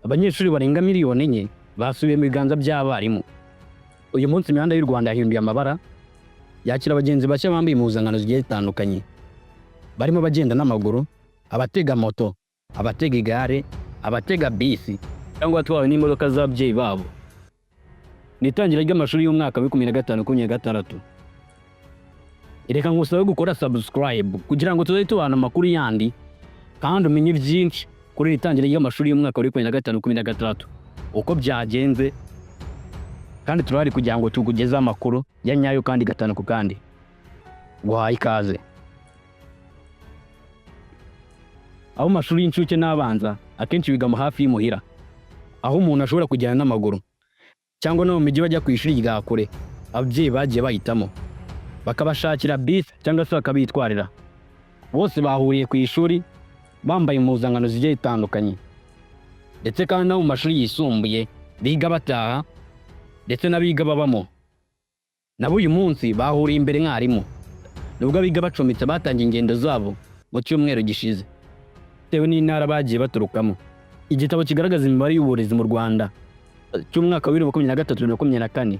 Abanyeshuri barenga miliyoni enye basubiye mu biganza by'abarimu. Uyu munsi imihanda y'u Rwanda yahinduye amabara, yakira abagenzi bashya bambaye impuzankano zigiye zitandukanye. Barimo bagenda n'amaguru, abatega moto, abatega igare, abatega bisi, cyangwa batwawe n'imodoka z'ababyeyi babo. Ni itangira ry'amashuri y'umwaka wa 2025-2026. Reka ngusabe gukora subscribe kugira ngo tuzajye tubana amakuru yandi kandi umenye byinshi kuri itangira ry'amashuri y'umwaka wa 2025-2026 uko byagenze, kandi turahari kugira ngo tukugezeho amakuru ya nyayo kandi gatanu ku kandi. Guhaye ikaze. Aho mashuri y'incuke n'abanza akenshi biga mu hafi y'imuhira, aho umuntu ashobora kujyana n'amaguru cyangwa no mu mijyi bajya ku ishuri rya kure. Ababyeyi bagiye bahitamo bakabashakira bisi cyangwa se bakabitwarira. Bose bahuriye ku ishuri bambaye impuzankano zigiye zitandukanye, ndetse kandi no mu mashuri yisumbuye biga bataha ndetse n'abiga babamo. Nabo uyu munsi bahuriye imbere mwarimu, nubwo abiga bacomitse batangiye ingendo zabo mu cyumweru gishize bitewe n'intara bagiye baturukamo. Igitabo kigaragaza imibare y'uburezi mu Rwanda cy'umwaka wa 2023-2024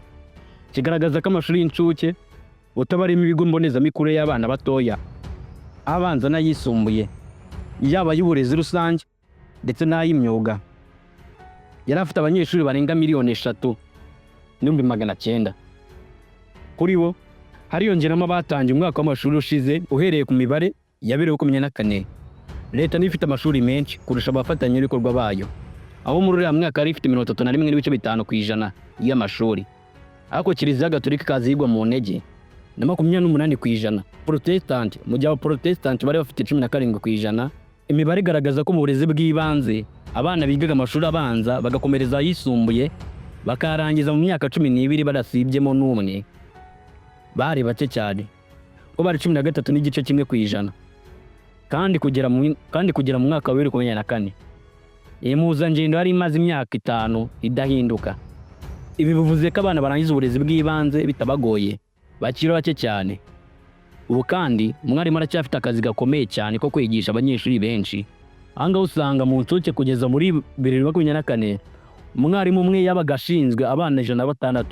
kigaragaza ko amashuri y'incuke utabarimo ibigo mbonezamikurire y'abana batoya, abanza n'ayisumbuye, yaba y'uburezi rusange ndetse n'ay'imyuga, yari afite abanyeshuri barenga miliyoni 3,900,000. Kuri bo hariyongeramo abatangiye umwaka w'amashuri ushize. Uhereye ku mibare ya 2024, leta niyo ifite amashuri menshi kurusha abafatanyabikorwa bayo, aho muri uriya mwaka yari ifite 31.5% y'amashuri. Ariko Kiliziya Gatolika ikazigwa mu ntege na 28%. Protestant, mu gihe Protestant bari bafite 17%. Imibare igaragaza ko mu burezi bw'ibanze abana bigaga amashuri abanza bagakomereza ayisumbuye bakarangiza mu myaka 12 barasibyemo n'umwe bari bake cyane, ko bari 13.1%. kandi kugera mu mwaka wa 2024 impuzangendo yari imaze imyaka 5 idahinduka. Ibi bivuze ko abana barangiza uburezi bw'ibanze bitabagoye bakiri bake cyane. Ubu kandi umwarimu aracyafite akazi gakomeye cyane ko kwigisha abanyeshuri benshi. Anga usanga mu ncuke kugeza muri 2024 umwarimu umwe yabaga ashinzwe abana 106.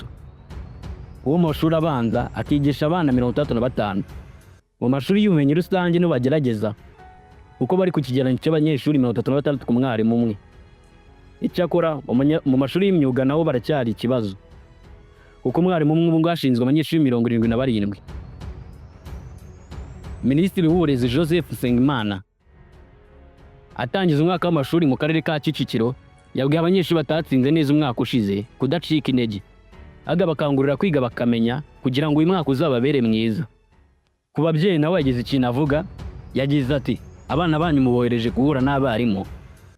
Uwo mu mashuri abanza akigisha abana 35. Mu mashuri y'ubumenyi rusange no bagerageza uko bari ku kigereranyo cy'abanyeshuri 36 ku mwarimu umwe. Icyakora mu mashuri y'imyuga naho baracyari ikibazo, kuko umwarimu umwe bwashinzwe abanyeshuri 77. Minisitiri w'uburezi Joseph Nsengimana atangiza umwaka w'amashuri mu karere ka Kicukiro yabwiye abanyeshuri batatsinze neza umwaka ushize kudacika intege, bakangurira kwiga bakamenya kugira ngo uyu mwaka uzababere mwiza. Ku babyeyi nawe yagize ikintu avuga, yagize ati abana banyu mubohereje guhura n'abarimu,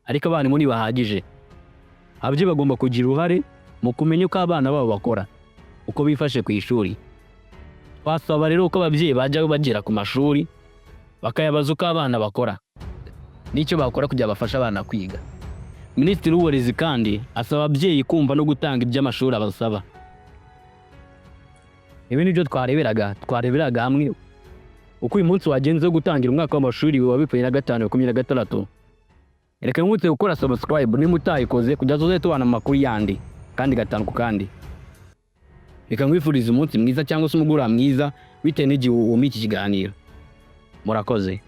ariko abarimu ntibahagije. Ababyeyi bagomba kugira uruhare mu kumenya uko abana babo bakora, uko bifashe ku ishuri. Twasaba rero uko ababyeyi bajya bagera ku mashuri bakayabaza uko abana bakora n'icyo bakora kugira bafashe abana kwiga. Minisitiri w'uburezi kandi asaba ababyeyi kumva no gutanga iby'amashuri abasaba. Ibi nibyo twareberaga hamwe uko uyu munsi wagenze gutangira umwaka w'amashuri wa 2025-2026. Reka nkutse gukora subscribe niba utayikoze kugira ngo tubane amakuru yandi kandi gatanu ku kandi. Reka ngwifurize umunsi mwiza cyangwa se umugoroba mwiza bitewe n'igihe wumva iki kiganiro. Murakoze.